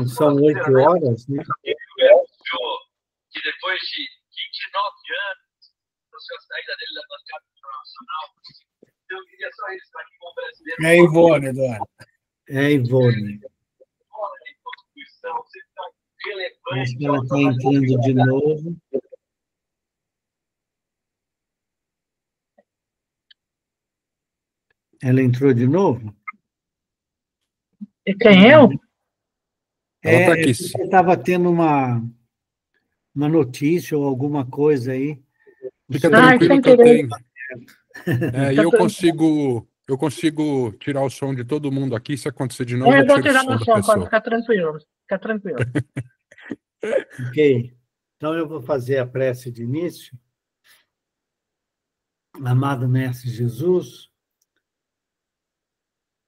São 8 horas, né? Que depois de 29 anos da sua saída dele da bancada internacional, eu queria só isso, para que o brasileiro... É Ivone, Eduardo. É Ivone. Constituição, você está relevante. Acho que ela está entrando de novo. Ela entrou de novo? E quem eu? Ela está aqui. Você estava tendo uma notícia ou alguma coisa aí. Fica tranquilo que eu tenho. E eu consigo tirar o som de todo mundo aqui. Se acontecer de novo, Eu vou tiro tirar o meu som da som, pode pessoa. ficar tranquilo. Fica tranquilo. Ok. Então eu vou fazer a prece de início. Amado Mestre Jesus,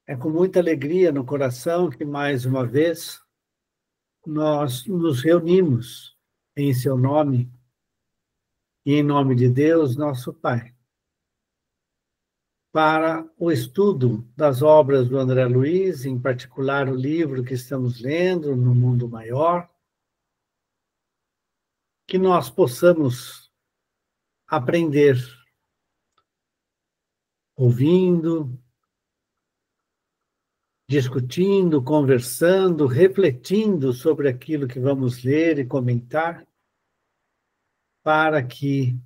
é com muita alegria no coração que, mais uma vez, nós nos reunimos em seu nome e em nome de Deus, nosso Pai, para o estudo das obras do André Luiz, em particular o livro que estamos lendo, No Mundo Maior, que nós possamos aprender ouvindo, discutindo, conversando, refletindo sobre aquilo que vamos ler e comentar, para que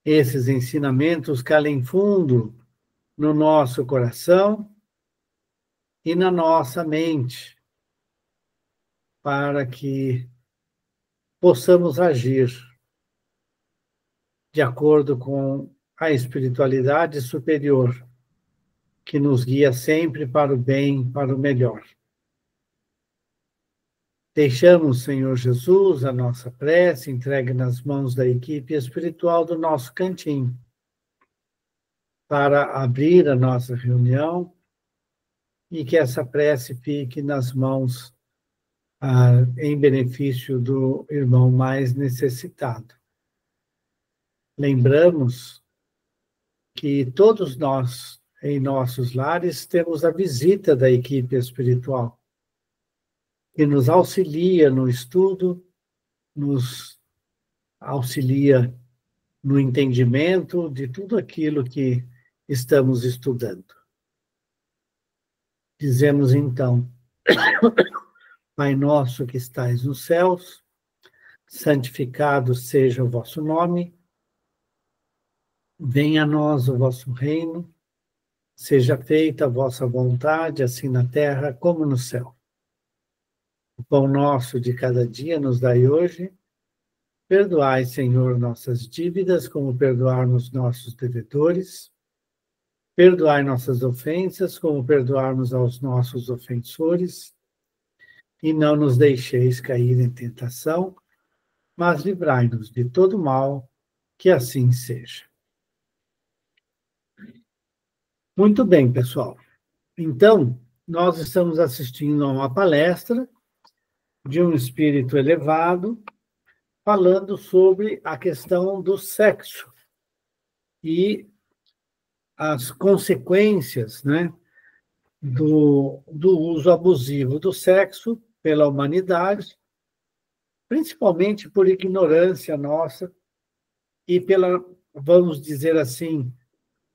esses ensinamentos calem fundo no nosso coração e na nossa mente, para que possamos agir de acordo com a espiritualidade superior, que nos guia sempre para o bem, para o melhor. Deixamos, Senhor Jesus, a nossa prece entregue nas mãos da equipe espiritual do nosso cantinho, para abrir a nossa reunião e que essa prece fique nas mãos em benefício do irmão mais necessitado. Lembramos que todos nós, em nossos lares, temos a visita da equipe espiritual, que nos auxilia no estudo, nos auxilia no entendimento de tudo aquilo que estamos estudando. Dizemos então, Pai nosso que estais nos céus, santificado seja o vosso nome, venha a nós o vosso reino, seja feita a vossa vontade, assim na terra como no céu. O pão nosso de cada dia nos dai hoje. Perdoai, Senhor, nossas dívidas, como perdoarmos nossos devedores. Perdoai nossas ofensas, como perdoarmos aos nossos ofensores. E não nos deixeis cair em tentação, mas livrai-nos de todo mal, que assim seja. Muito bem, pessoal. Então, nós estamos assistindo a uma palestra de um espírito elevado, falando sobre a questão do sexo e as consequências, né, do uso abusivo do sexo pela humanidade, principalmente por ignorância nossa e pela, vamos dizer assim,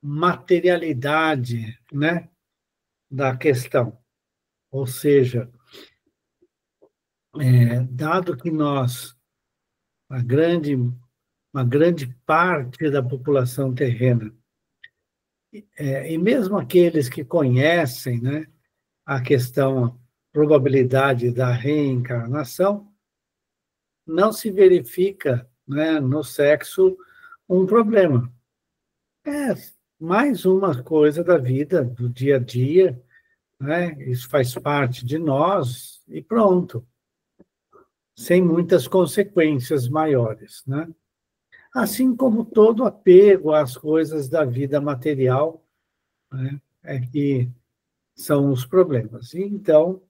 materialidade, né, da questão. Ou seja, dado que nós, uma grande parte da população terrena, e mesmo aqueles que conhecem, né, a questão, a probabilidade da reencarnação, não se verifica, né, no sexo um problema. É mais uma coisa da vida, do dia a dia, né? Isso faz parte de nós e pronto, sem muitas consequências maiores, né? Assim como todo apego às coisas da vida material, né, é que são os problemas. E, então,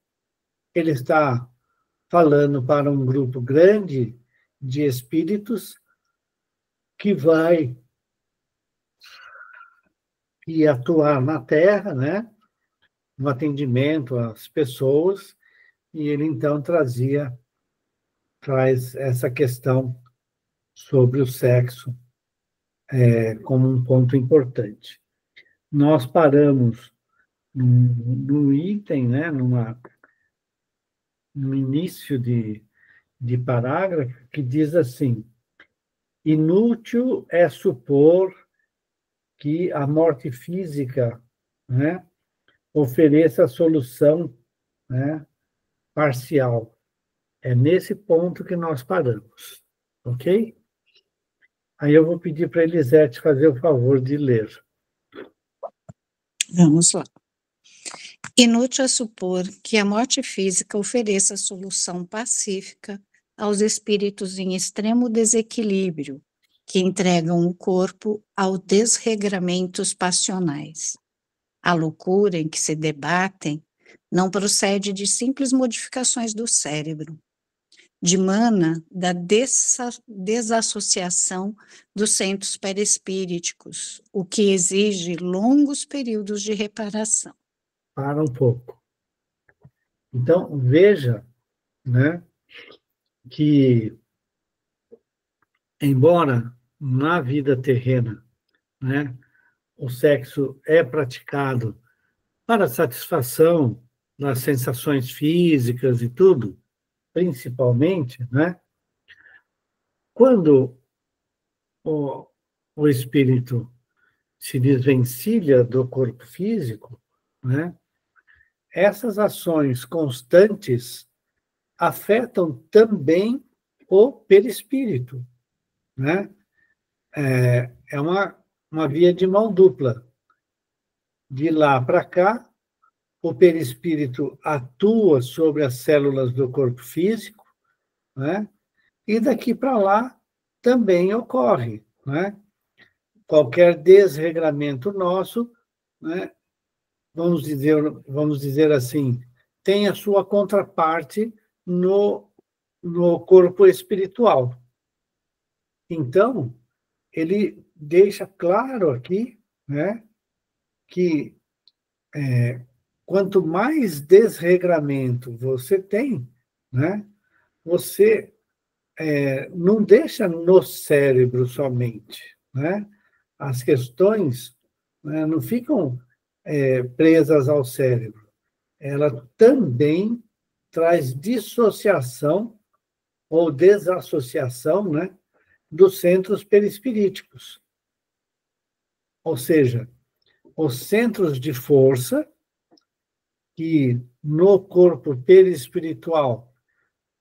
ele está falando para um grupo grande de espíritos que vai atuar na Terra, né, no atendimento às pessoas, e ele então traz essa questão sobre o sexo como um ponto importante. Nós paramos no item, né, no início de parágrafo, que diz assim: inútil é supor que a morte física, né, ofereça a solução, né, parcial. É nesse ponto que nós paramos, ok? Aí eu vou pedir para a Elisete fazer o favor de ler. Vamos lá. Inútil é supor que a morte física ofereça solução pacífica aos espíritos em extremo desequilíbrio, que entregam o corpo aos desregramentos passionais. A loucura em que se debatem não procede de simples modificações do cérebro, dimana da desassociação dos centros perispíriticos, o que exige longos períodos de reparação. Para um pouco. Então, veja, né, que, embora na vida terrena, né, o sexo é praticado para satisfação das sensações físicas e tudo, principalmente, né, quando o espírito se desvencilha do corpo físico, né, essas ações constantes afetam também o perispírito, né? É uma via de mão dupla. De lá para cá, o perispírito atua sobre as células do corpo físico, né? E daqui para lá também ocorre, né? Qualquer desregramento nosso, né? Vamos dizer assim, tem a sua contraparte no corpo espiritual. Então, ele deixa claro aqui, né, que quanto mais desregramento você tem, né, você não deixa no cérebro somente, né? As questões, né, não ficam presas ao cérebro. Ela também traz dissociação ou desassociação, né, dos centros perispiríticos. Ou seja, os centros de força que no corpo perispiritual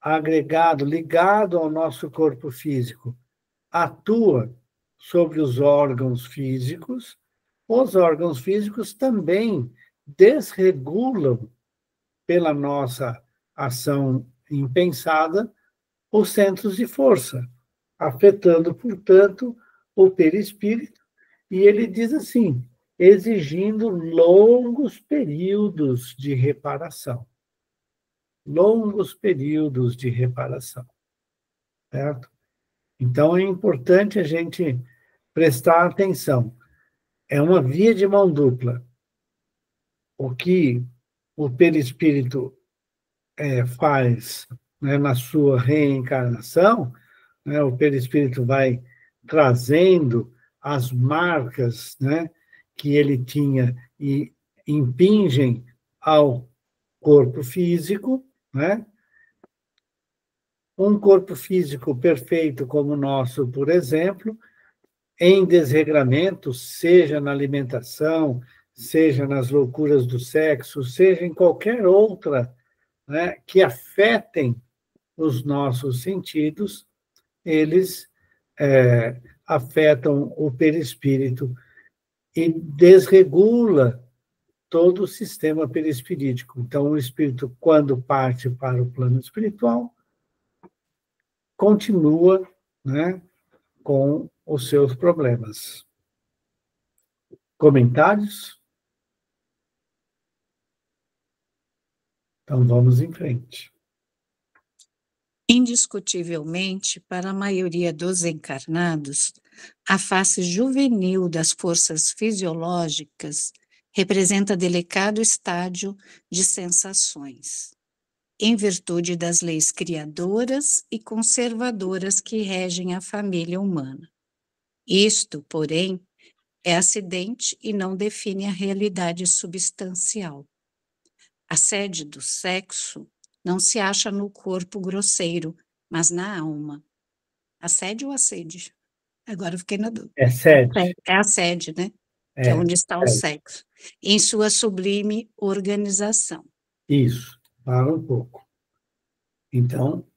agregado, ligado ao nosso corpo físico, atua sobre os órgãos físicos, os órgãos físicos também desregulam pela nossa ação impensada os centros de força, afetando, portanto, o perispírito. E ele diz assim, exigindo longos períodos de reparação. Longos períodos de reparação. Certo? Então, é importante a gente prestar atenção. É uma via de mão dupla. O que o perispírito faz, né, na sua reencarnação, né, o perispírito vai trazendo as marcas, né, que ele tinha e impingem ao corpo físico, né? Um corpo físico perfeito como o nosso, por exemplo, em desregramento, seja na alimentação, seja nas loucuras do sexo, seja em qualquer outra, né, que afetem os nossos sentidos, eles afetam o perispírito e desregula todo o sistema perispirítico. Então, o espírito, quando parte para o plano espiritual, continua, né, com os seus problemas. Comentários? Então, vamos em frente. Indiscutivelmente, para a maioria dos encarnados, a face juvenil das forças fisiológicas representa delicado estágio de sensações, em virtude das leis criadoras e conservadoras que regem a família humana. Isto, porém, é acidente e não define a realidade substancial. A sede do sexo não se acha no corpo grosseiro, mas na alma. Assédio ou assédio? Agora eu fiquei na dúvida. É sede. É a sede, né? Que é onde está o sexo. Em sua sublime organização. Isso, para um pouco. Então,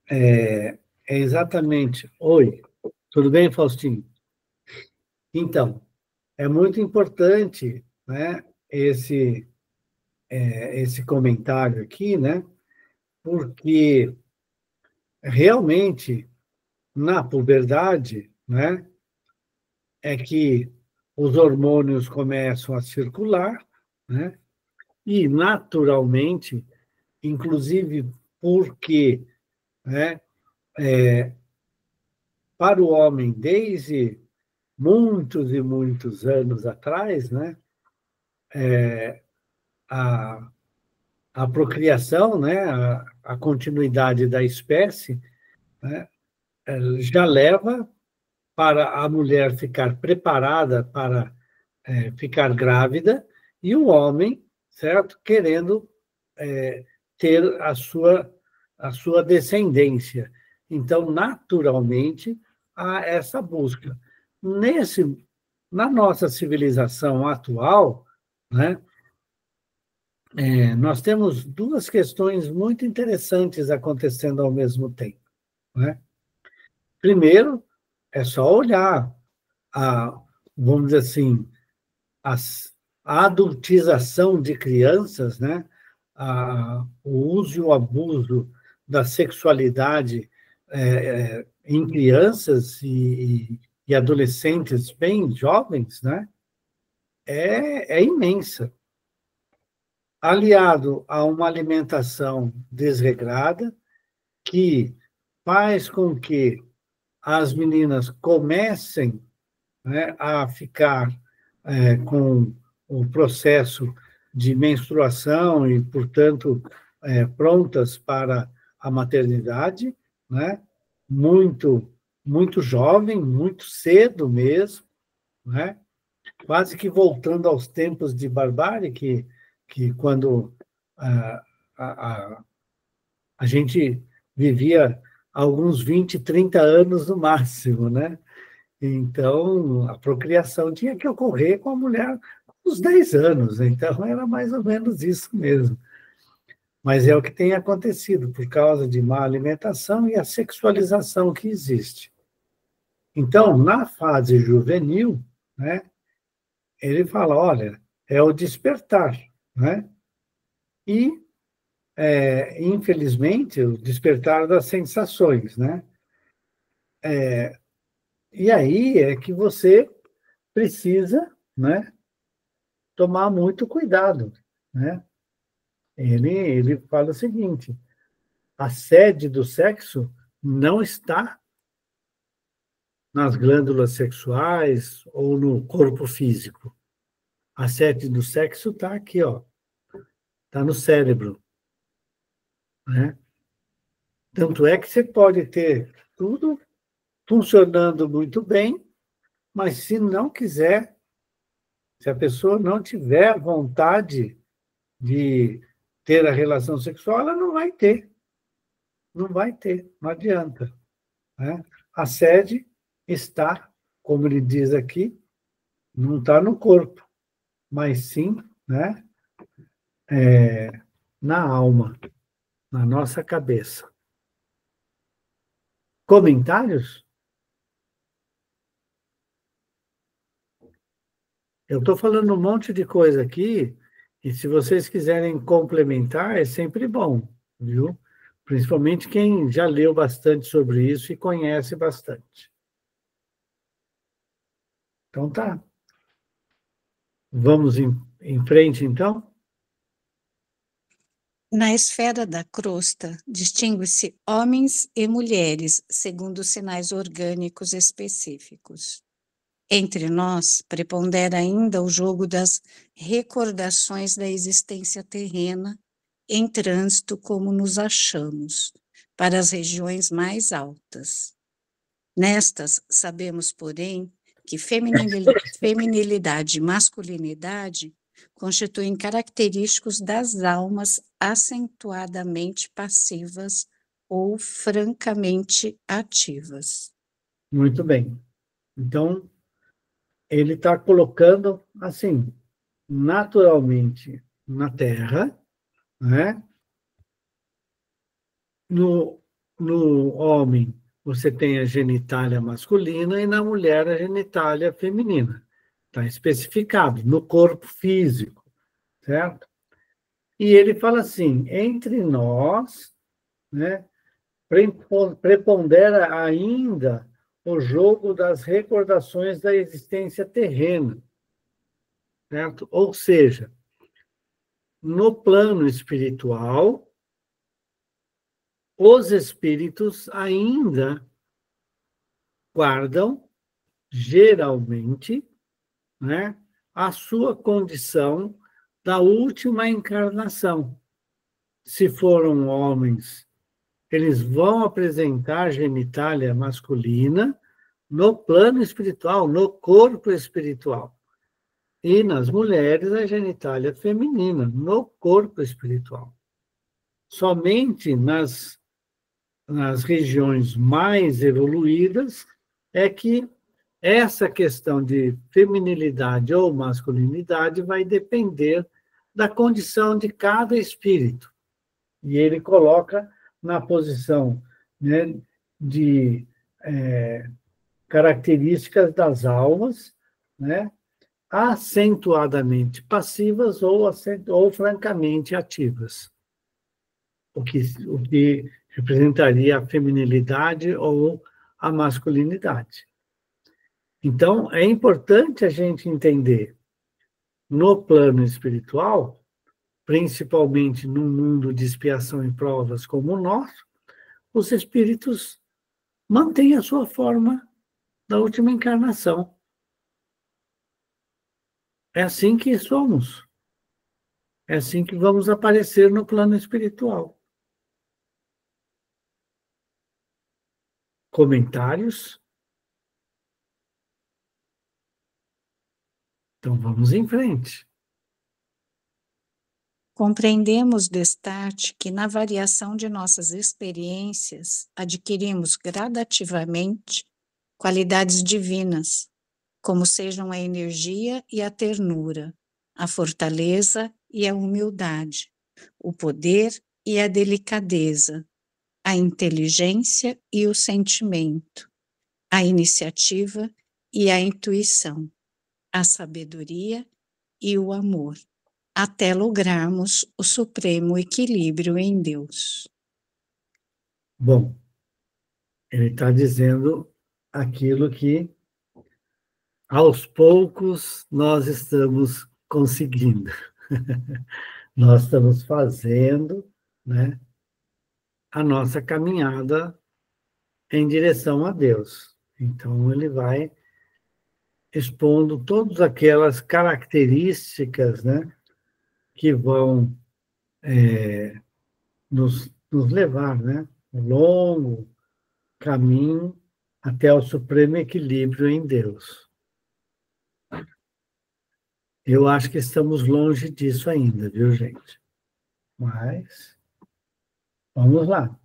é exatamente... Oi, tudo bem, Faustinho? Então, é muito importante, né, esse comentário aqui, né, porque realmente, na puberdade, né, é que os hormônios começam a circular, né, e naturalmente, inclusive porque, né, para o homem, desde muitos e muitos anos atrás, né, a, a procriação, né, a continuidade da espécie, né, já leva para a mulher ficar preparada para ficar grávida e o homem, certo, querendo ter a sua descendência. Então, naturalmente, há essa busca. Na nossa civilização atual, né, nós temos duas questões muito interessantes acontecendo ao mesmo tempo, né? Primeiro, é só olhar vamos dizer assim, a adultização de crianças, né? O uso e o abuso da sexualidade em crianças e adolescentes bem jovens, né? É imensa. Aliado a uma alimentação desregrada, que faz com que as meninas comecem, né, a ficar com o processo de menstruação e, portanto, prontas para a maternidade, né? Muito, muito jovem, muito cedo mesmo, né? Quase que voltando aos tempos de barbárie, que quando a gente vivia alguns 20, 30 anos no máximo, né? Então, a procriação tinha que ocorrer com a mulher com uns 10 anos, então era mais ou menos isso mesmo. Mas é o que tem acontecido por causa de má alimentação e a sexualização que existe. Então, na fase juvenil, né, ele fala, olha, é o despertar, né? E, infelizmente, o despertar das sensações, né? E aí é que você precisa, né, tomar muito cuidado, né? Ele fala o seguinte, a sede do sexo não está nas glândulas sexuais ou no corpo físico. A sede do sexo está aqui, ó, está no cérebro, né? Tanto é que você pode ter tudo funcionando muito bem, mas se não quiser, se a pessoa não tiver vontade de ter a relação sexual, ela não vai ter. Não vai ter, não adianta, né? A sede está, como ele diz aqui, não está no corpo, mas sim, né, na alma, na nossa cabeça. Comentários? Eu estou falando um monte de coisa aqui, e se vocês quiserem complementar, é sempre bom, viu? Principalmente quem já leu bastante sobre isso e conhece bastante. Então tá. Vamos em frente, então? Na esfera da crosta, distingue-se homens e mulheres, segundo sinais orgânicos específicos. Entre nós, prepondera ainda o jogo das recordações da existência terrena, em trânsito como nos achamos, para as regiões mais altas. Nestas, sabemos, porém, que feminilidade e masculinidade constituem característicos das almas acentuadamente passivas ou francamente ativas. Muito bem. Então, ele está colocando, assim, naturalmente na Terra, né? No homem, você tem a genitália masculina e na mulher a genitália feminina. Está especificado no corpo físico, certo? E ele fala assim, entre nós, né, prepondera ainda o jogo das recordações da existência terrena, certo? Ou seja, no plano espiritual, os espíritos ainda guardam, geralmente, né, a sua condição da última encarnação. Se foram homens, eles vão apresentar genitália masculina no plano espiritual, no corpo espiritual. E nas mulheres, a genitália feminina, no corpo espiritual. Somente nas regiões mais evoluídas é que essa questão de feminilidade ou masculinidade vai depender da condição de cada espírito. E ele coloca na posição, né, de características das almas, né, acentuadamente passivas ou francamente ativas. O que representaria a feminilidade ou a masculinidade. Então, é importante a gente entender, no plano espiritual, principalmente num mundo de expiação e provas como o nosso, os espíritos mantêm a sua forma da última encarnação. É assim que somos. É assim que vamos aparecer no plano espiritual. Comentários? Então, vamos em frente. Compreendemos destarte que, na variação de nossas experiências, adquirimos gradativamente qualidades divinas, como sejam a energia e a ternura, a fortaleza e a humildade, o poder e a delicadeza, a inteligência e o sentimento, a iniciativa e a intuição, a sabedoria e o amor, até lograrmos o supremo equilíbrio em Deus. Bom, ele está dizendo aquilo que, aos poucos, nós estamos conseguindo. Nós estamos fazendo, né, a nossa caminhada em direção a Deus. Então, ele vai expondo todas aquelas características, né, que vão nos levar, né, um longo caminho até o supremo equilíbrio em Deus. Eu acho que estamos longe disso ainda, viu, gente? Mas vamos lá.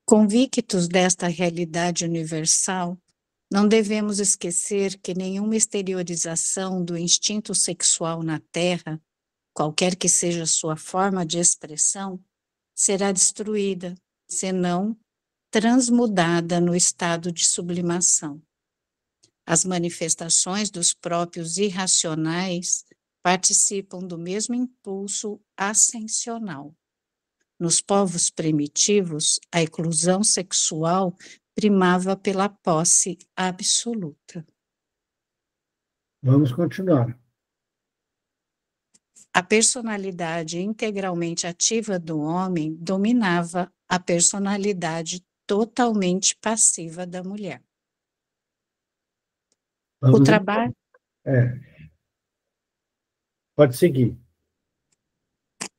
Convictos desta realidade universal, não devemos esquecer que nenhuma exteriorização do instinto sexual na Terra, qualquer que seja sua forma de expressão, será destruída, senão transmudada no estado de sublimação. As manifestações dos próprios irracionais participam do mesmo impulso ascensional. Nos povos primitivos, a eclusão sexual primava pela posse absoluta. Vamos continuar. A personalidade integralmente ativa do homem dominava a personalidade totalmente passiva da mulher. O trabalho... Pode seguir.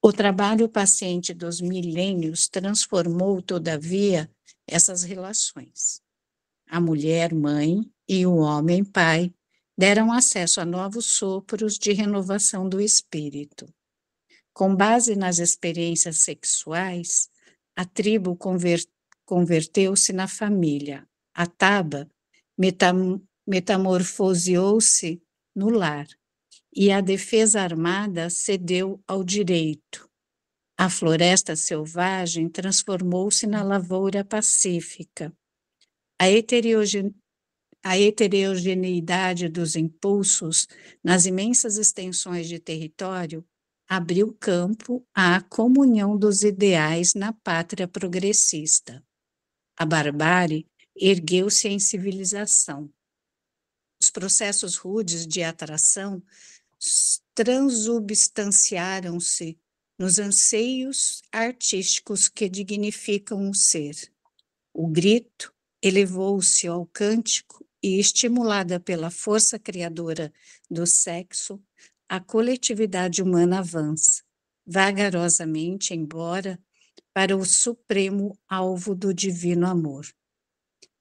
O trabalho paciente dos milênios transformou, todavia, essas relações. A mulher mãe e o homem pai deram acesso a novos sopros de renovação do espírito. Com base nas experiências sexuais, a tribo converteu-se na família. A taba metamorfoseou-se no lar. E a defesa armada cedeu ao direito. A floresta selvagem transformou-se na lavoura pacífica. A heterogeneidade dos impulsos nas imensas extensões de território abriu campo à comunhão dos ideais na pátria progressista. A barbárie ergueu-se em civilização. Os processos rudes de atração transubstanciaram-se nos anseios artísticos que dignificam o ser. O grito elevou-se ao cântico e, estimulada pela força criadora do sexo, a coletividade humana avança, vagarosamente, embora, para o supremo alvo do divino amor.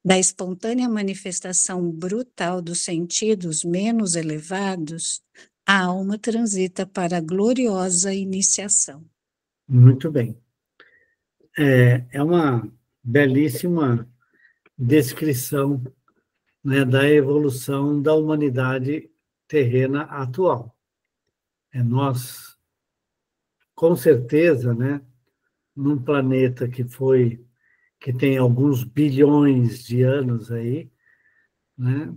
Da espontânea manifestação brutal dos sentidos menos elevados, a alma transita para a gloriosa iniciação. Muito bem. É uma belíssima descrição, né, da evolução da humanidade terrena atual. Nós, com certeza, né, num planeta que tem alguns bilhões de anos aí, né,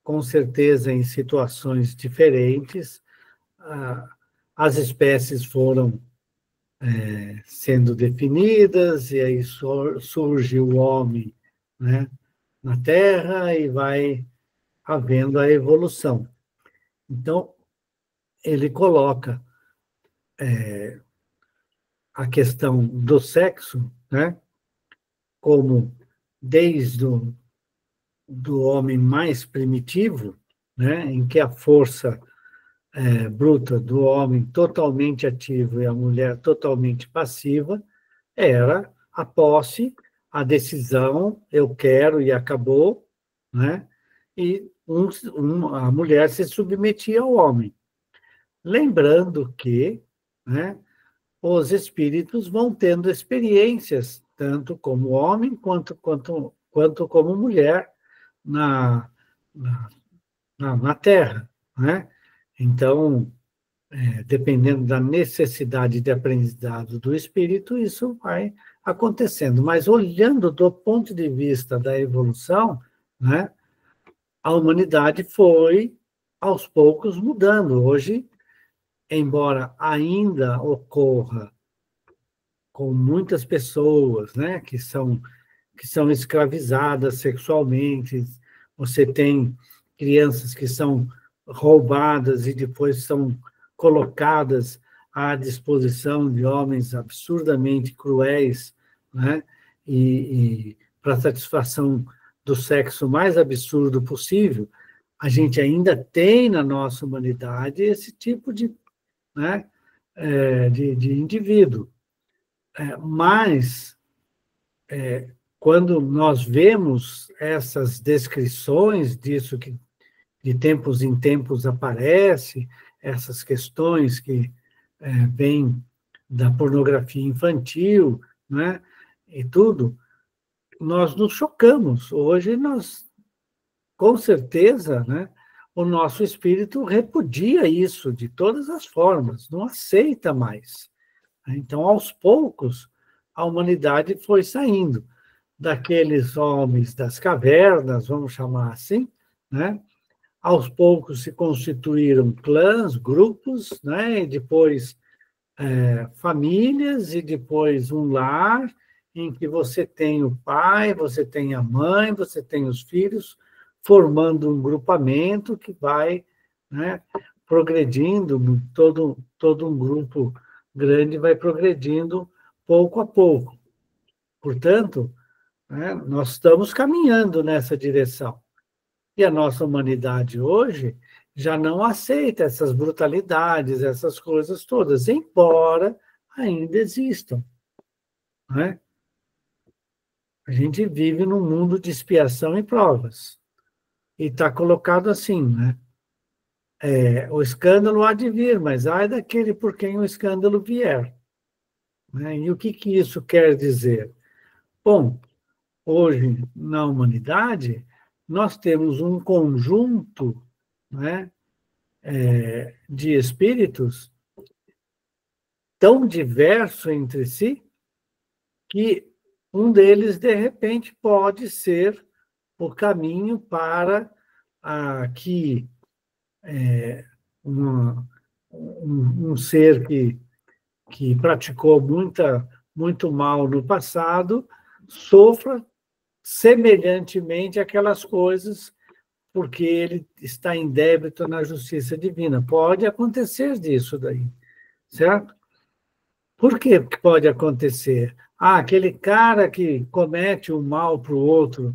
com certeza em situações diferentes, as espécies foram sendo definidas, e aí surge o homem, né, na Terra, e vai havendo a evolução. Então, ele coloca a questão do sexo, né, como desde do homem mais primitivo, né, em que a força bruta do homem totalmente ativo e a mulher totalmente passiva era a posse, a decisão, eu quero e acabou, né, e a mulher se submetia ao homem. Lembrando que, né, os espíritos vão tendo experiências, tanto como homem quanto como mulher, na Terra, né? Então, dependendo da necessidade de aprendizado do espírito, isso vai acontecendo. Mas olhando do ponto de vista da evolução, né, a humanidade foi, aos poucos, mudando. Hoje, embora ainda ocorra com muitas pessoas, né, que são escravizadas sexualmente, você tem crianças que são roubadas e depois são colocadas à disposição de homens absurdamente cruéis, né, e para satisfação do sexo mais absurdo possível, a gente ainda tem na nossa humanidade esse tipo de, né, de indivíduo. Mas, quando nós vemos essas descrições disso que de tempos em tempos aparece, essas questões que vêm da pornografia infantil, né, e tudo, nós nos chocamos. Hoje nós, com certeza, né, o nosso espírito repudia isso de todas as formas, não aceita mais. Então, aos poucos, a humanidade foi saindo daqueles homens das cavernas, vamos chamar assim, né? Aos poucos se constituíram clãs, grupos, né? E depois famílias, e depois um lar, em que você tem o pai, você tem a mãe, você tem os filhos, formando um grupamento que vai, né, progredindo, todo um grupo grande vai progredindo pouco a pouco. Portanto, né, nós estamos caminhando nessa direção. E a nossa humanidade hoje já não aceita essas brutalidades, essas coisas todas, embora ainda existam, né? A gente vive num mundo de expiação e provas. E está colocado assim, né? O escândalo há de vir, mas ai daquele por quem o escândalo vier. Né? E o que isso quer dizer? Bom, hoje, na humanidade, nós temos um conjunto, né, de espíritos tão diverso entre si que um deles, de repente, pode ser o caminho para que um ser que praticou muito mal no passado sofra semelhantemente aquelas coisas porque ele está em débito na justiça divina. Pode acontecer disso daí, certo? Por que pode acontecer? Aquele cara que comete o mal para o outro,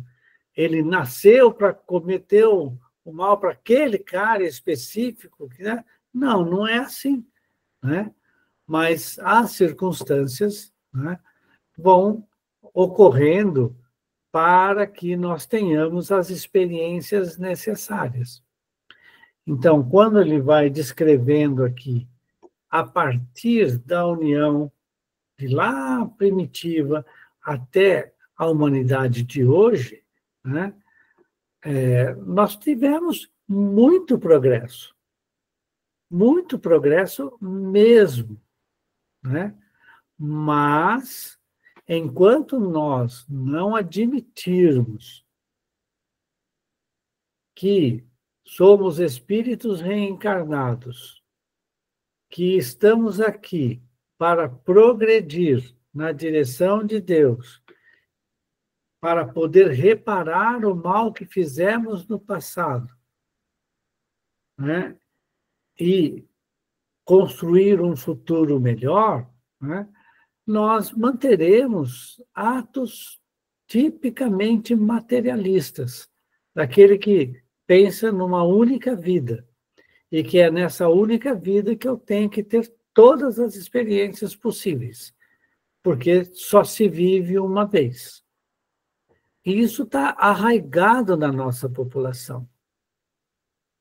ele nasceu para cometer o mal para aquele cara específico, né? Não, não é assim, né? Mas as circunstâncias, né, vão ocorrendo para que nós tenhamos as experiências necessárias. Então, quando ele vai descrevendo aqui, a partir da união de lá primitiva até a humanidade de hoje, né, nós tivemos muito progresso mesmo, né? Mas, enquanto nós não admitirmos que somos espíritos reencarnados, que estamos aqui para progredir na direção de Deus, para poder reparar o mal que fizemos no passado, né? E construir um futuro melhor, né? Nós manteremos atos tipicamente materialistas, daquele que pensa numa única vida, e que é nessa única vida que eu tenho que ter todas as experiências possíveis, porque só se vive uma vez. E isso está arraigado na nossa população.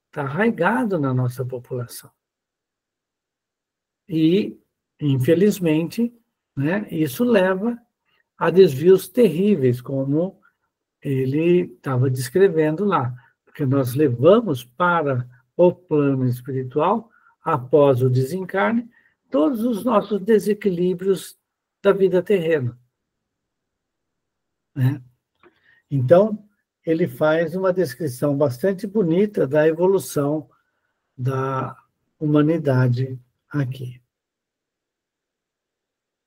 Está arraigado na nossa população. E, infelizmente, né, isso leva a desvios terríveis, como ele estava descrevendo lá, porque nós levamos para o plano espiritual, após o desencarne, todos os nossos desequilíbrios da vida terrena, né? Então, ele faz uma descrição bastante bonita da evolução da humanidade aqui.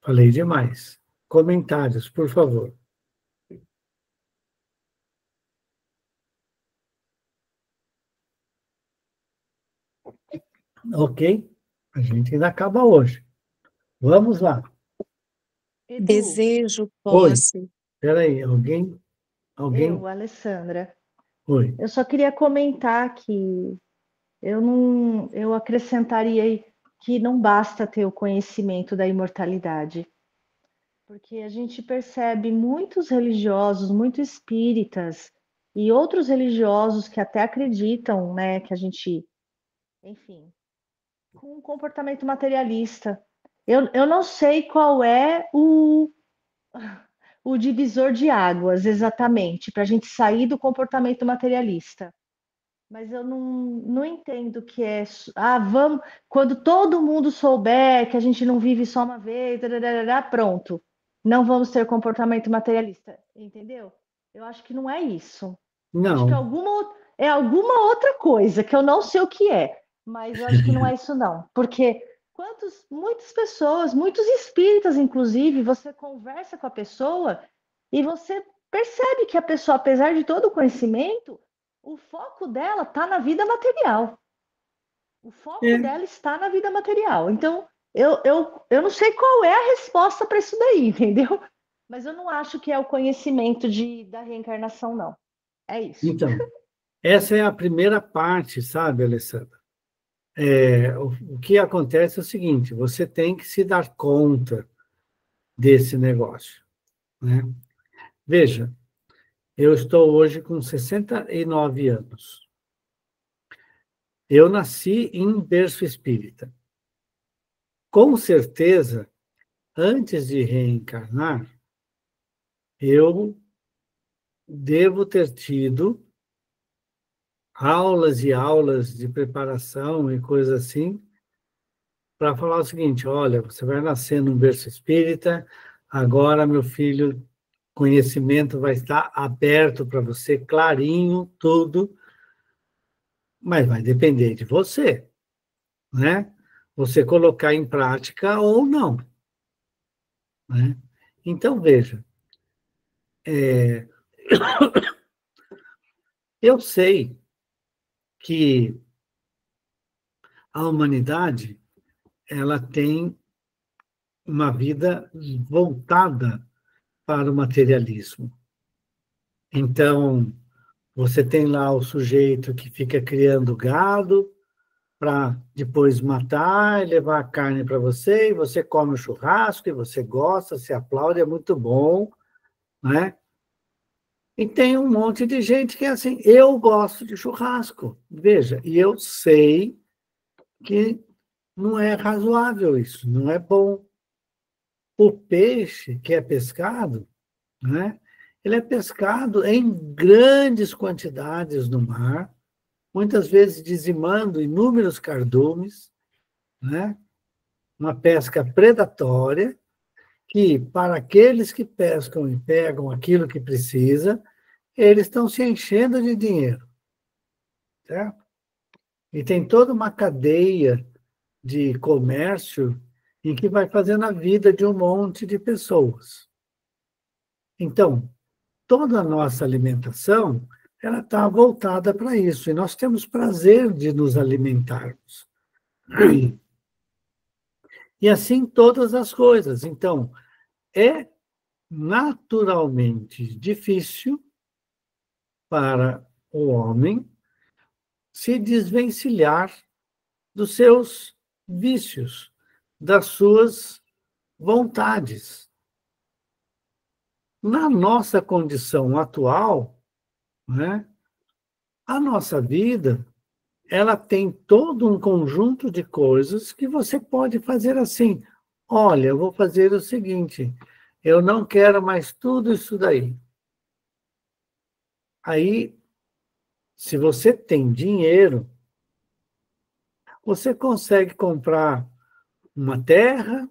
Falei demais. Comentários, por favor. Ok? A gente ainda acaba hoje. Vamos lá. Edu, Desejo, Oi. posse. Espera aí, alguém? eu, Alessandra, Oi. eu só queria comentar que eu acrescentaria que não basta ter o conhecimento da imortalidade, porque a gente percebe muitos religiosos, muitos espíritas e outros religiosos que até acreditam, né, que a gente, enfim, com um comportamento materialista. Eu não sei qual é o divisor de águas exatamente para a gente sair do comportamento materialista. Mas eu não entendo que é. Vamos. Quando todo mundo souber que a gente não vive só uma vez, pronto. Não vamos ter comportamento materialista. Entendeu? Eu acho que não é isso. Acho que é alguma outra coisa que eu não sei o que é. Mas eu acho que não é isso, não. Porque muitas pessoas, muitos espíritas, inclusive, você conversa com a pessoa e você percebe que a pessoa, apesar de todo o conhecimento, o foco dela está na vida material. O foco dela está na vida material. Então, eu não sei qual é a resposta para isso daí, entendeu? Mas eu não acho que é o conhecimento da reencarnação, não. É isso. Então, Essa é a primeira parte, sabe, Alessandra? O que acontece é o seguinte, você tem que se dar conta desse negócio, né? Veja, eu estou hoje com 69 anos. Eu nasci em berço espírita. Com certeza, antes de reencarnar, eu devo ter tido aulas e aulas de preparação e coisas assim, para falar o seguinte: olha, você vai nascer num berço espírita, agora, meu filho, conhecimento vai estar aberto para você, clarinho, tudo, mas vai depender de você, né? Você colocar em prática ou não, né? Então, veja, eu sei que a humanidade ela tem uma vida voltada para o materialismo. Então, você tem lá o sujeito que fica criando gado para depois matar e levar a carne para você, e você come o churrasco, e você gosta, se aplaude, é muito bom, né? E tem um monte de gente que é assim, eu gosto de churrasco, veja, e eu sei que não é razoável isso, não é bom. O peixe que é pescado, né? Ele é pescado em grandes quantidades no mar, muitas vezes dizimando inúmeros cardumes, né? Uma pesca predatória, que para aqueles que pescam e pegam aquilo que precisa, eles estão se enchendo de dinheiro, certo? E tem toda uma cadeia de comércio em que vai fazendo a vida de um monte de pessoas. Então, toda a nossa alimentação ela está voltada para isso, e nós temos prazer de nos alimentarmos. E assim todas as coisas. Então, é naturalmente difícil para o homem se desvencilhar dos seus vícios, das suas vontades. Na nossa condição atual, né, a nossa vida ela tem todo um conjunto de coisas que você pode fazer assim. Olha, eu vou fazer o seguinte, eu não quero mais tudo isso daí. Aí, se você tem dinheiro, você consegue comprar uma terra,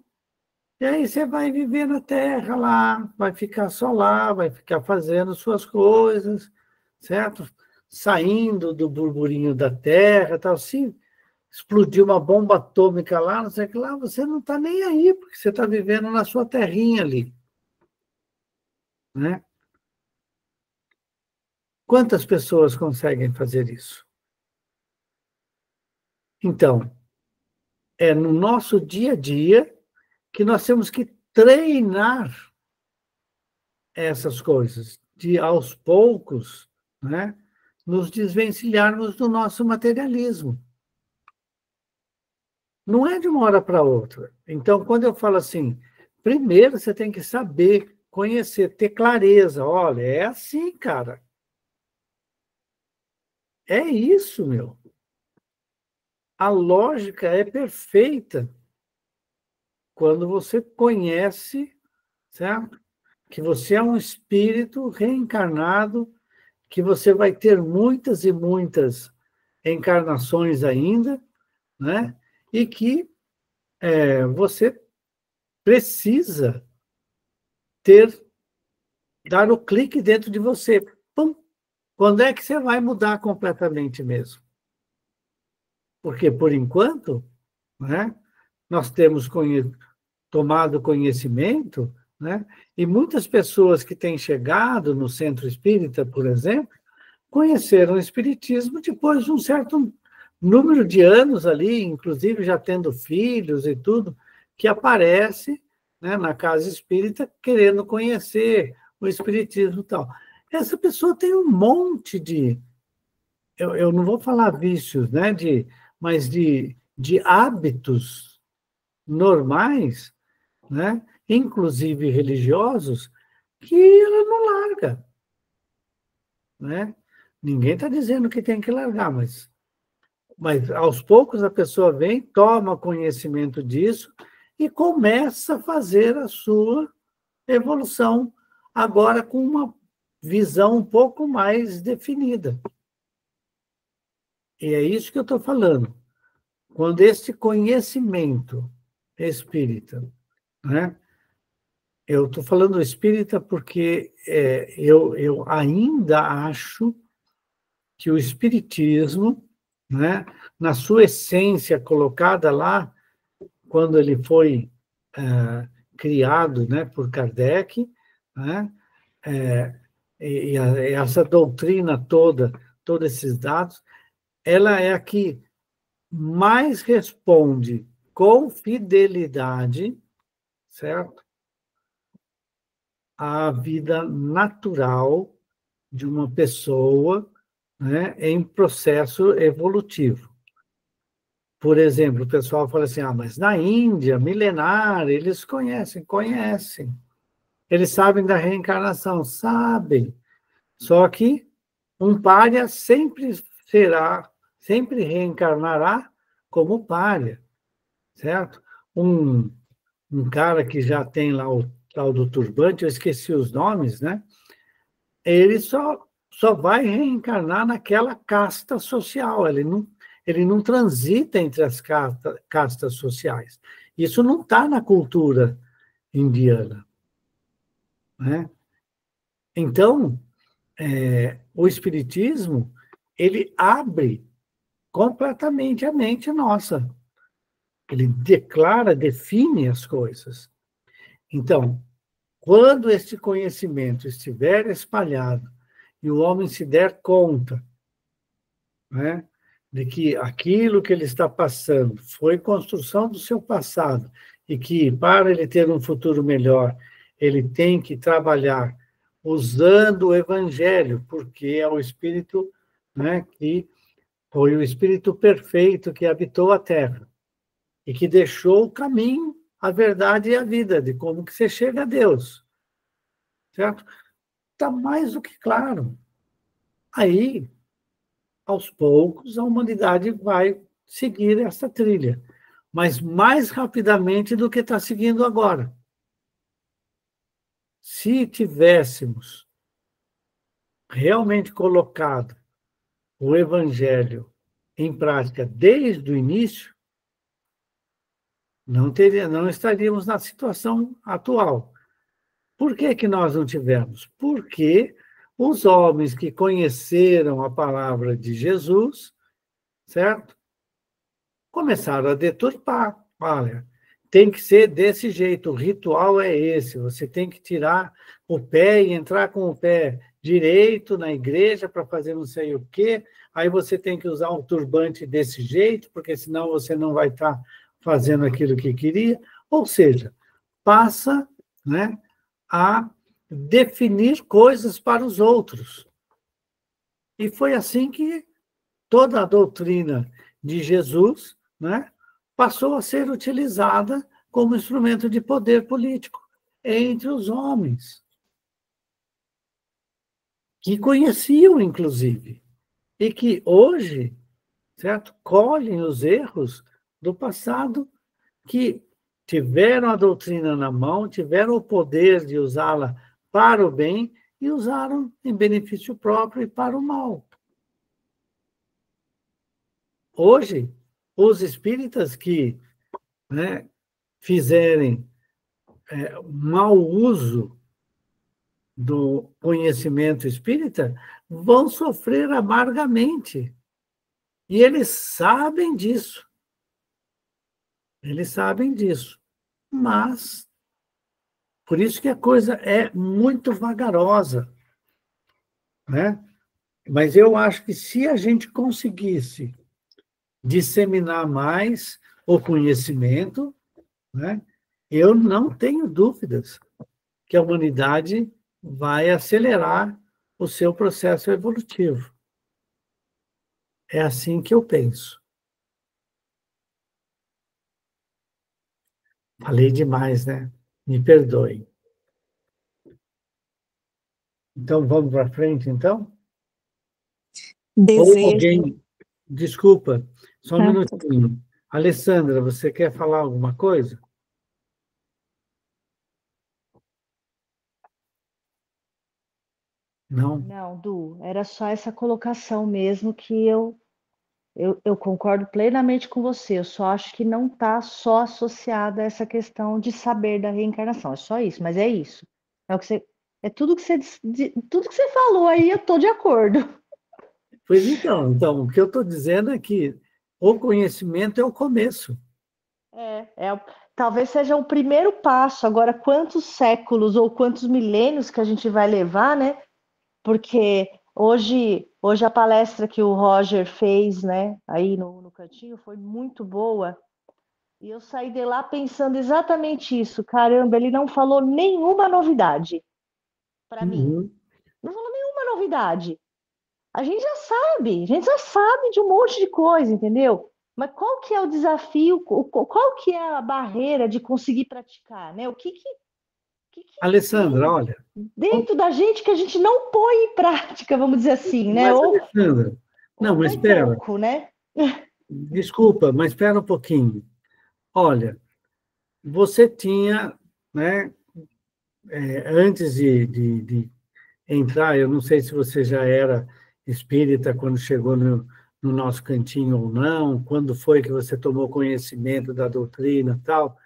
e aí você vai viver na terra lá, vai ficar só lá, vai ficar fazendo suas coisas, certo? Saindo do burburinho da terra, tal. Se explodir uma bomba atômica lá, não sei o que lá, você não está nem aí, porque você está vivendo na sua terrinha ali, né? Quantas pessoas conseguem fazer isso? Então, é no nosso dia a dia que nós temos que treinar essas coisas, de aos poucos, né, nos desvencilharmos do nosso materialismo. Não é de uma hora para outra. Então, quando eu falo assim, primeiro você tem que saber, conhecer, ter clareza. Olha, é assim, cara. É isso, meu. A lógica é perfeita quando você conhece, certo? Que você é um espírito reencarnado, que você vai ter muitas e muitas encarnações ainda, né? E que você precisa dar o clique dentro de você. Pum! Quando é que você vai mudar completamente mesmo? Porque, por enquanto, né, nós temos tomado conhecimento, né, e muitas pessoas que têm chegado no centro espírita, por exemplo, conheceram o espiritismo depois de um certo número de anos ali, inclusive já tendo filhos e tudo, que aparece, né, na casa espírita querendo conhecer o espiritismo e tal. Essa pessoa tem um monte de eu não vou falar vícios, né, mas de hábitos normais, né, inclusive religiosos, que ela não larga, né? Ninguém está dizendo que tem que largar, mas aos poucos a pessoa vem, toma conhecimento disso e começa a fazer a sua evolução, agora com uma visão um pouco mais definida. E é isso que eu estou falando. Quando este conhecimento espírita, né? Eu estou falando espírita porque eu ainda acho que o espiritismo, né, na sua essência colocada lá, quando ele foi criado, né, por Kardec, né, e essa doutrina toda, todos esses dados, ela é a que mais responde com fidelidade, certo? À vida natural de uma pessoa, né, em processo evolutivo. Por exemplo, o pessoal fala assim, mas na Índia, milenar, eles conhecem. Eles sabem da reencarnação, sabem. Só que um pária sempre reencarnará como pária, certo? Um cara que já tem lá o tal do turbante, eu esqueci os nomes, né? Ele só vai reencarnar naquela casta social, ele não transita entre as castas sociais. Isso não está na cultura indiana, né? Então, o Espiritismo, ele abre completamente a mente nossa. Ele declara, define as coisas. Então, quando este conhecimento estiver espalhado e o homem se der conta, né, de que aquilo que ele está passando foi construção do seu passado e que, para ele ter um futuro melhor, ele tem que trabalhar usando o Evangelho, porque é o Espírito, né, que foi o Espírito perfeito que habitou a Terra e que deixou o caminho, a verdade e a vida, de como que você chega a Deus. Certo? Está mais do que claro. Aí, aos poucos, a humanidade vai seguir essa trilha, mas mais rapidamente do que está seguindo agora. Se tivéssemos realmente colocado o Evangelho em prática desde o início, não estaríamos na situação atual. Por que nós não tivemos? Porque os homens que conheceram a palavra de Jesus, certo? Começaram a deturpar. Olha, tem que ser desse jeito, o ritual é esse, você tem que tirar o pé e entrar com o pé direito na igreja para fazer não sei o quê, aí você tem que usar um turbante desse jeito, porque senão você não vai estar fazendo aquilo que queria. Ou seja, passa, né, a definir coisas para os outros. E foi assim que toda a doutrina de Jesus, né, passou a ser utilizada como instrumento de poder político entre os homens, que conheciam, inclusive, e que hoje, certo, colhem os erros do passado, que tiveram a doutrina na mão, tiveram o poder de usá-la para o bem e usaram em benefício próprio e para o mal. Hoje, os espíritas que, né, fizerem mau uso do conhecimento espírita vão sofrer amargamente. E eles sabem disso. Eles sabem disso. Mas, por isso que a coisa é muito vagarosa, né? Mas eu acho que se a gente conseguisse disseminar mais o conhecimento, né, eu não tenho dúvidas que a humanidade vai acelerar o seu processo evolutivo. É assim que eu penso. Falei demais, né? Me perdoe. Então, vamos para frente, então? Ou Desejo. alguém... Desculpa, só um Ah, minutinho. Alessandra, você quer falar alguma coisa? Não? Não, Du, era só essa colocação mesmo que eu concordo plenamente com você. Eu só acho que não está só associada a essa questão de saber da reencarnação. É só isso, mas é isso. É o que você, é tudo que você falou aí, eu estou de acordo. Pois então, o que eu estou dizendo é que o conhecimento é o começo. Talvez seja o primeiro passo. Agora, quantos séculos ou quantos milênios que a gente vai levar, né? Porque hoje a palestra que o Roger fez, né, aí no cantinho, foi muito boa. E eu saí de lá pensando exatamente isso. Caramba, ele não falou nenhuma novidade para mim. Uhum. Não falou nenhuma novidade. A gente já sabe de um monte de coisa, entendeu? Mas qual que é o desafio? Qual que é a barreira de conseguir praticar, né? O que Alessandra, tem olha... dentro da gente que a gente não põe em prática, vamos dizer assim, né? Mas, Alessandra, não, Ou mas tão espera, pouco, né? desculpa, mas espera um pouquinho. Olha, você tinha, né, antes de entrar, eu não sei se você já era espírita quando chegou no nosso cantinho ou não, quando foi que você tomou conhecimento da doutrina e tal,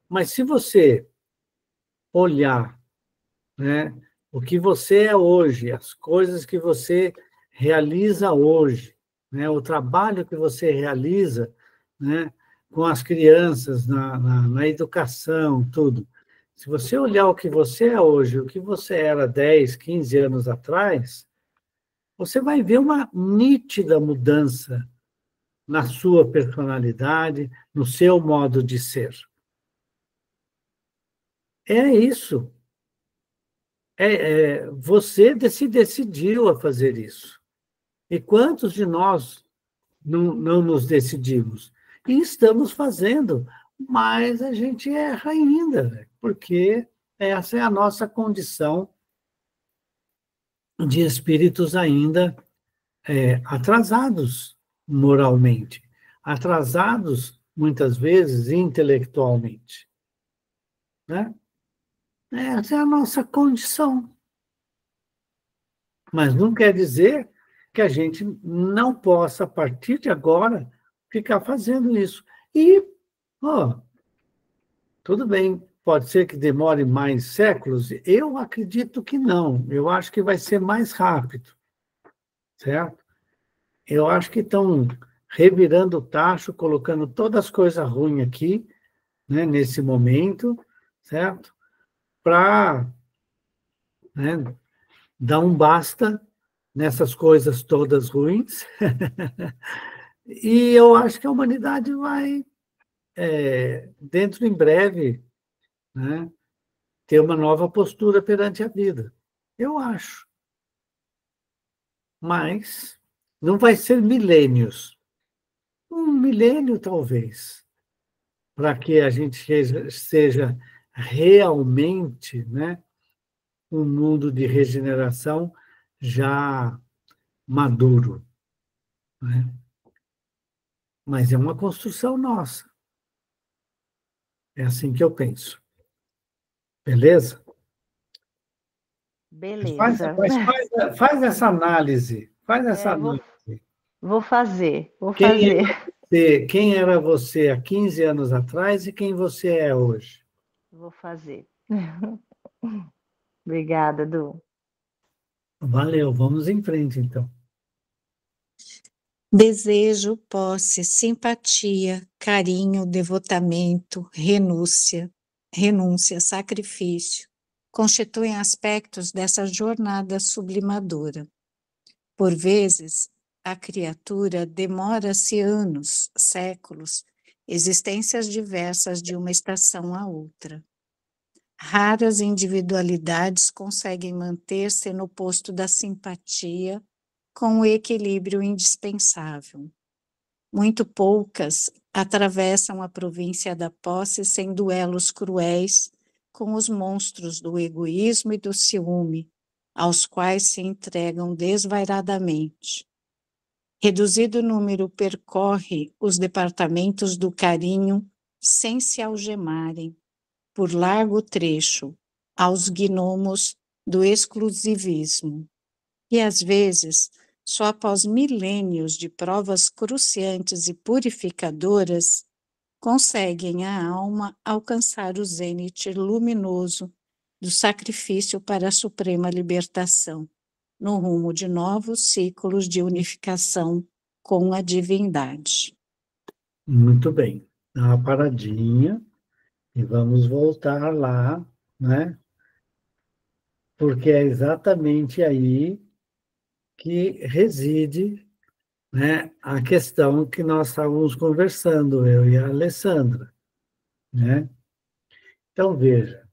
mas se você olhar, né, o que você é hoje, as coisas que você realiza hoje, né, o trabalho que você realiza, né, com as crianças, na educação, tudo. Se você olhar o que você é hoje, o que você era 10, 15 anos atrás, você vai ver uma nítida mudança na sua personalidade, no seu modo de ser. É isso. Você se decidiu a fazer isso. E quantos de nós não nos decidimos? E estamos fazendo, mas a gente erra ainda, né? Porque essa é a nossa condição de espíritos ainda atrasados moralmente, atrasados, muitas vezes, intelectualmente. Né? Essa é a nossa condição. Mas não quer dizer que a gente não possa, a partir de agora, ficar fazendo isso. E, tudo bem, pode ser que demore mais séculos, eu acredito que não, eu acho que vai ser mais rápido, certo? Eu acho que estão revirando o tacho, colocando todas as coisas ruins aqui, né, nesse momento, certo? Para, né, dar um basta nessas coisas todas ruins. E eu acho que a humanidade vai, dentro em breve, né, ter uma nova postura perante a vida. Eu acho. Mas não vai ser milênios. Um milênio, talvez, para que a gente seja realmente, né, um mundo de regeneração já maduro. Né? Mas é uma construção nossa. É assim que eu penso. Beleza? Beleza. Faz essa análise. Faz essa Vou, análise. vou fazer, vou Quem fazer. quem era você há 15 anos atrás e quem você é hoje? Vou fazer. Obrigada, Du. Valeu, vamos em frente, então. Desejo, posse, simpatia, carinho, devotamento, renúncia, sacrifício, constituem aspectos dessa jornada sublimadora. Por vezes, a criatura demora-se anos, séculos, existências diversas de uma estação a outra. Raras individualidades conseguem manter-se no posto da simpatia, com o equilíbrio indispensável. Muito poucas atravessam a província da posse sem duelos cruéis com os monstros do egoísmo e do ciúme, aos quais se entregam desvairadamente. Reduzido número percorre os departamentos do carinho sem se algemarem, por largo trecho, aos gnomos do exclusivismo. E, às vezes, só após milênios de provas cruciantes e purificadoras, conseguem a alma alcançar o zênite luminoso do sacrifício para a suprema libertação, no rumo de novos ciclos de unificação com a divindade. Muito bem. Dá uma paradinha e vamos voltar lá, né? Porque é exatamente aí que reside, né, a questão que nós estávamos conversando, eu e a Alessandra, né? Então, veja,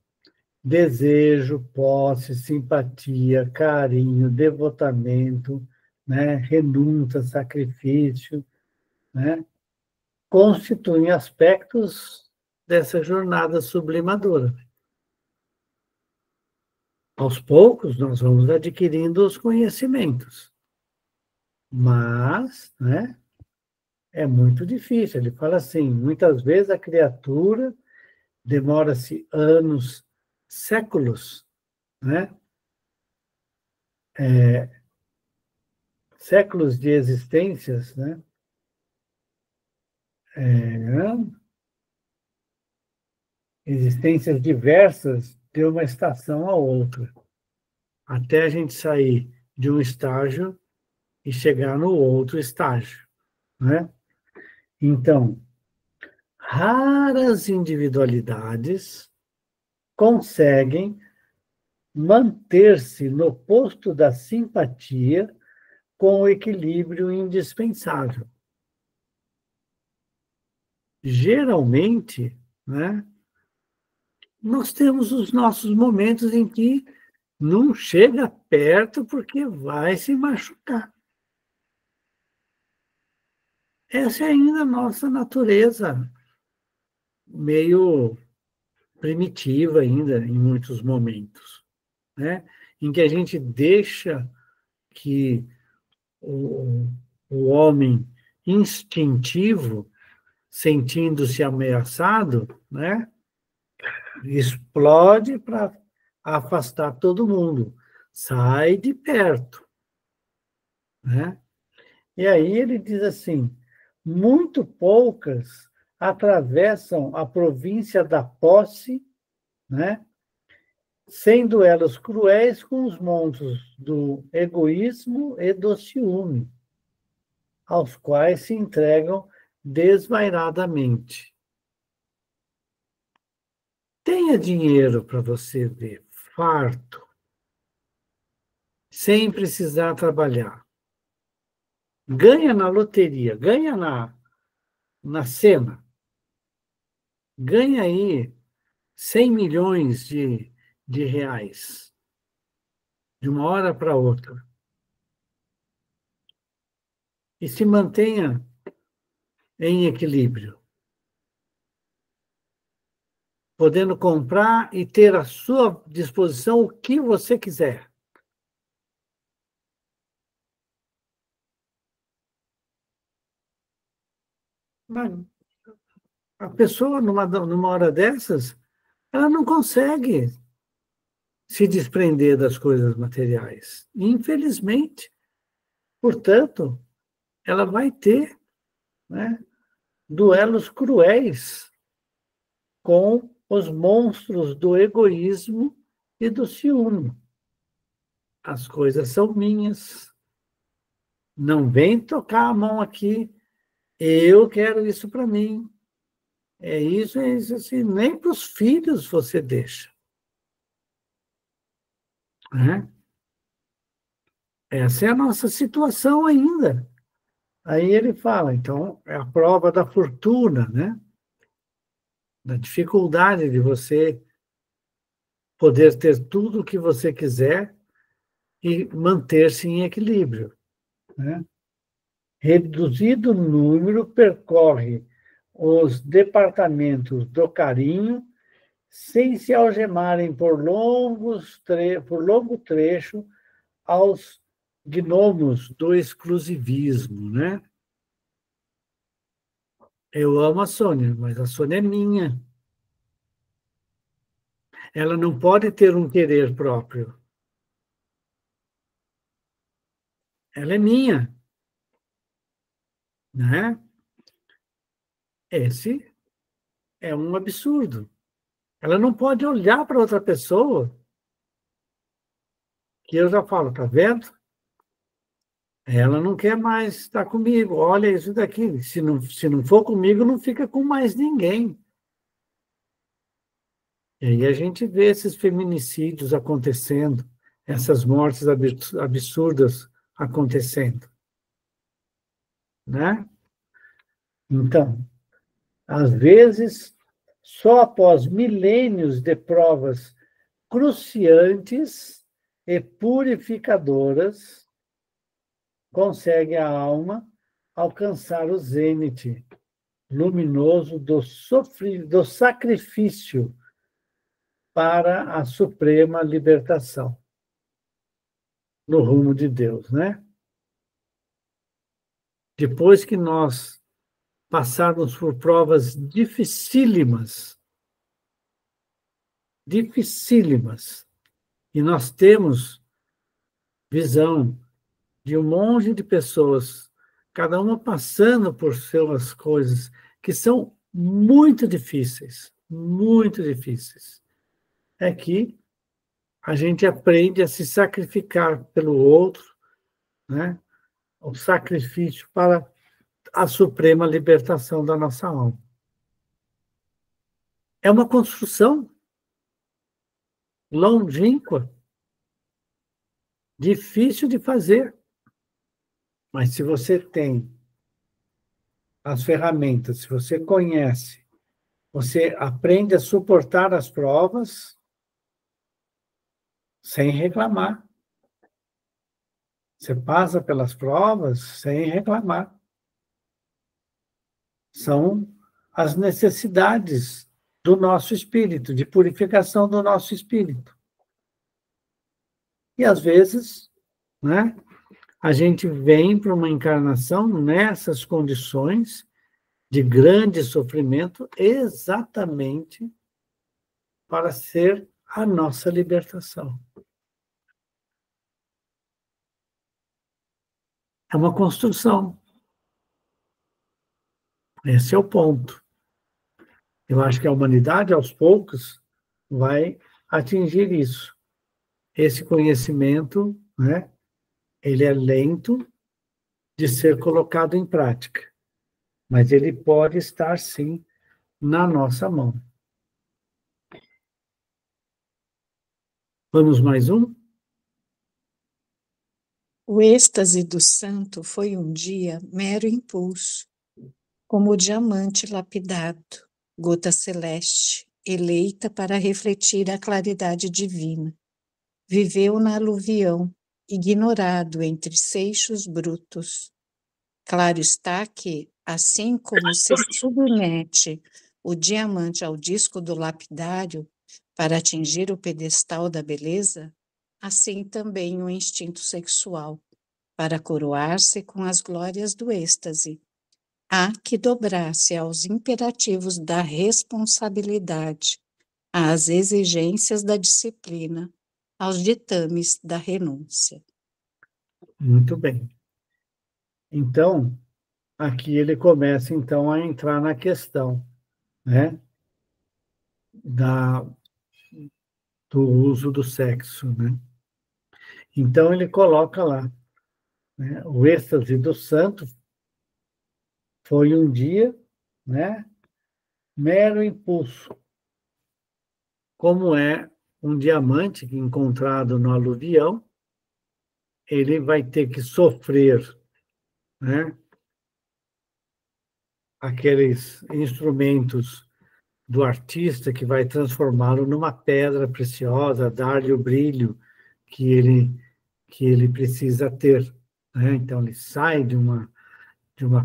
desejo, posse, simpatia, carinho, devotamento, né, renúncia, sacrifício, né, constituem aspectos dessa jornada sublimadora. Aos poucos, nós vamos adquirindo os conhecimentos. Mas, né, é muito difícil. Ele fala assim, muitas vezes a criatura demora-se anos, séculos, né? Séculos de existências, né? Existências diversas de uma estação a outra, até a gente sair de um estágio e chegar no outro estágio, né? Então, raras individualidades conseguem manter-se no posto da simpatia com o equilíbrio indispensável. Geralmente, né, nós temos os nossos momentos em que não chega perto porque vai se machucar. Essa é ainda a nossa natureza, meio primitiva ainda, em muitos momentos, né? Em que a gente deixa que o homem instintivo, sentindo-se ameaçado, né, explode para afastar todo mundo. Sai de perto, né? E aí ele diz assim, muito poucas atravessam a província da posse, né, sem duelos cruéis com os monstros do egoísmo e do ciúme, aos quais se entregam desvairadamente. Tenha dinheiro para você ver, farto, sem precisar trabalhar. Ganha na loteria, ganha na cena. Ganha aí 100 milhões de reais, de uma hora para outra. E se mantenha em equilíbrio, podendo comprar e ter à sua disposição o que você quiser. Mas a pessoa, numa hora dessas, ela não consegue se desprender das coisas materiais. Infelizmente. Portanto, ela vai ter, né, duelos cruéis com os monstros do egoísmo e do ciúme. As coisas são minhas. Não vem tocar a mão aqui. Eu quero isso para mim. É isso, assim. Nem para os filhos você deixa. Né? Essa é a nossa situação ainda. Aí ele fala, então, é a prova da fortuna, né? Da dificuldade de você poder ter tudo o que você quiser e manter-se em equilíbrio. né? Reduzido número percorre os departamentos do carinho sem se algemarem por longo trecho aos gnomos do exclusivismo, né? Eu amo a Sônia, mas a Sônia é minha. Ela não pode ter um querer próprio. Ela é minha, né? Esse é um absurdo. Ela não pode olhar para outra pessoa que eu já falo, tá vendo? Ela não quer mais estar comigo. Olha isso daqui. Se não for comigo, não fica com mais ninguém. E aí a gente vê esses feminicídios acontecendo, essas mortes absurdas acontecendo, né? Então, às vezes, só após milênios de provas cruciantes e purificadoras, consegue a alma alcançar o zênite luminoso do sacrifício para a suprema libertação no rumo de Deus, né? Depois que nós passarmos por provas dificílimas, e nós temos visão de um monte de pessoas, cada uma passando por suas coisas que são muito difíceis, é que a gente aprende a se sacrificar pelo outro, né? O sacrifício para a suprema libertação da nossa alma. É uma construção longínqua, difícil de fazer, mas se você tem as ferramentas, se você conhece, você aprende a suportar as provas sem reclamar. Você passa pelas provas sem reclamar. São as necessidades do nosso espírito, de purificação do nosso espírito. E, às vezes, né, a gente vem para uma encarnação nessas condições de grande sofrimento exatamente para ser a nossa libertação. É uma construção. Esse é o ponto. Eu acho que a humanidade, aos poucos, vai atingir isso. Esse conhecimento, né, ele é lento de ser colocado em prática, mas ele pode estar, sim, na nossa mão. Vamos mais um? O êxtase do santo foi um dia mero impulso, como o diamante lapidado, gota celeste, eleita para refletir a claridade divina. Viveu na aluvião, ignorado entre seixos brutos. Claro está que, assim como se submete o diamante ao disco do lapidário para atingir o pedestal da beleza, assim também o instinto sexual, para coroar-se com as glórias do êxtase, há que dobrar-se aos imperativos da responsabilidade, às exigências da disciplina, aos ditames da renúncia. Muito bem. Então, aqui ele começa, então, a entrar na questão, né, do uso do sexo, né? Então, ele coloca lá, né, o êxtase do santo foi um dia, né, mero impulso, como é um diamante encontrado no aluvião, ele vai ter que sofrer, né, aqueles instrumentos do artista que vai transformá-lo numa pedra preciosa, dar-lhe o brilho que ele precisa ter, né? Então, ele sai de uma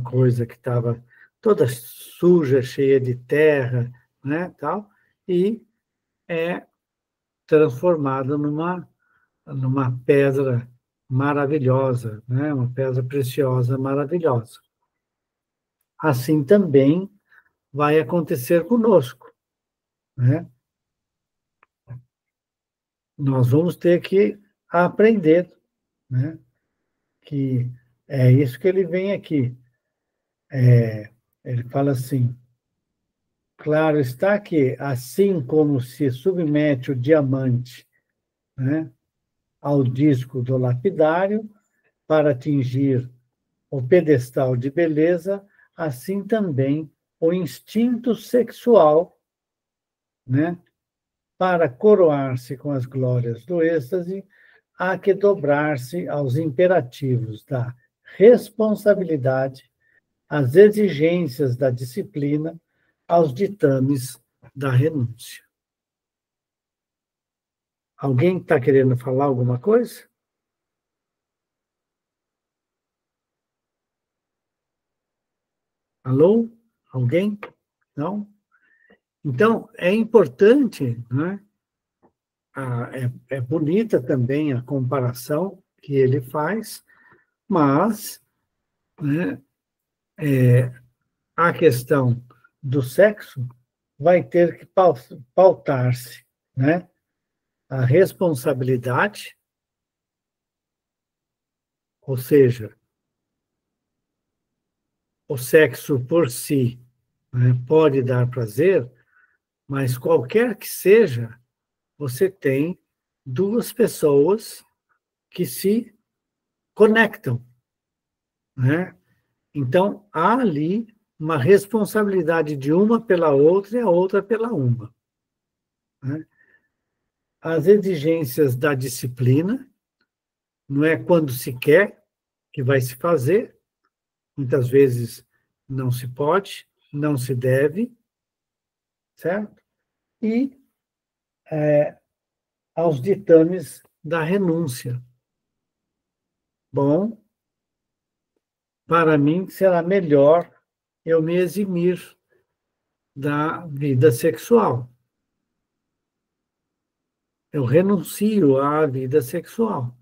coisa que estava toda suja, cheia de terra, né, tal, e é transformado numa pedra maravilhosa, né, uma pedra preciosa maravilhosa. Assim também vai acontecer conosco, né? Nós vamos ter que aprender, né, que é isso que ele vem aqui. Ele fala assim: claro está que, assim como se submete o diamante, né, ao disco do lapidário para atingir o pedestal de beleza, assim também o instinto sexual, né, para coroar-se com as glórias do êxtase, há que dobrar-se aos imperativos da responsabilidade, às exigências da disciplina, aos ditames da renúncia. Alguém está querendo falar alguma coisa? Alô? Alguém? Não? Então, é importante, né? É bonita também a comparação que ele faz, mas, né, a questão do sexo vai ter que pautar-se, né? A responsabilidade, ou seja, o sexo por si, né, pode dar prazer, mas qualquer que seja, você tem duas pessoas que se conectam, né? Então, há ali uma responsabilidade de uma pela outra e a outra pela uma, né? As exigências da disciplina, não é quando se quer que vai se fazer, muitas vezes não se pode, não se deve, certo? E aos ditames da renúncia. Bom, para mim será melhor eu me eximir da vida sexual. Eu renuncio à vida sexual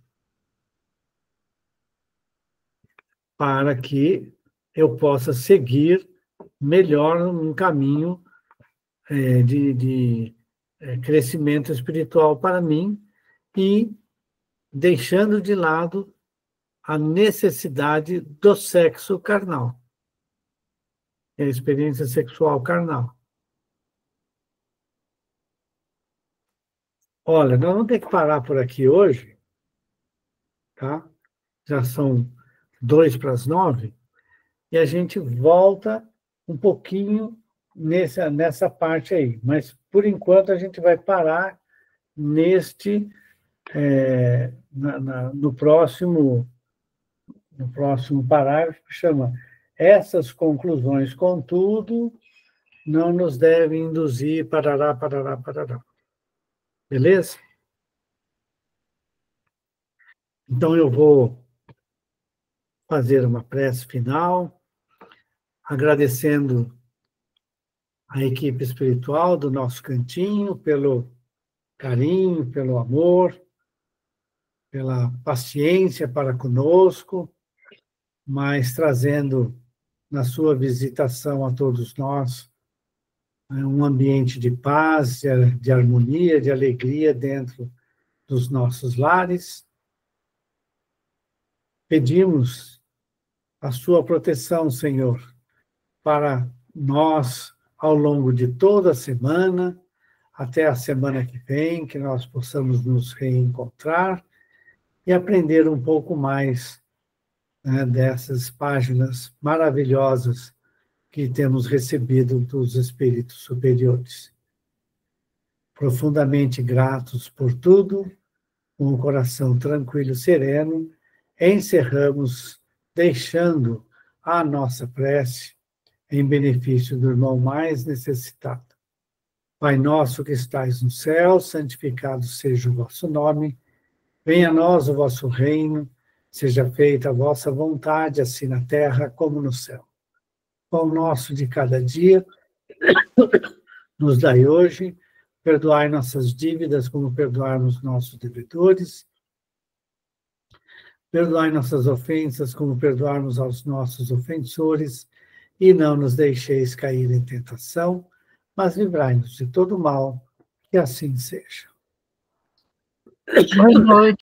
para que eu possa seguir melhor um caminho de crescimento espiritual para mim e deixando de lado a necessidade do sexo carnal, a experiência sexual carnal. Olha, nós vamos ter que parar por aqui hoje, tá? Já são 8:55, e a gente volta um pouquinho nessa parte aí. Mas, por enquanto, a gente vai parar no próximo parágrafo, que chama essas conclusões, contudo, não nos devem induzir parará. Beleza? Então, eu vou fazer uma prece final, agradecendo a equipe espiritual do nosso cantinho pelo carinho, pelo amor, pela paciência para conosco, mas trazendo na sua visitação a todos nós um ambiente de paz, de harmonia, de alegria dentro dos nossos lares. Pedimos a sua proteção, Senhor, para nós ao longo de toda a semana, até a semana que vem, que nós possamos nos reencontrar e aprender um pouco mais, né, dessas páginas maravilhosas que temos recebido dos espíritos superiores. Profundamente gratos por tudo, com o coração tranquilo e sereno, encerramos deixando a nossa prece em benefício do irmão mais necessitado. Pai nosso que estais no céu, santificado seja o vosso nome, venha a nós o vosso reino, Seja feita a vossa vontade, assim na terra como no céu. Pão nosso de cada dia, nos dai hoje, perdoai nossas dívidas como perdoarmos nossos devedores, perdoai nossas ofensas como perdoarmos aos nossos ofensores, e não nos deixeis cair em tentação, mas livrai-nos de todo mal, que assim seja. Boa noite.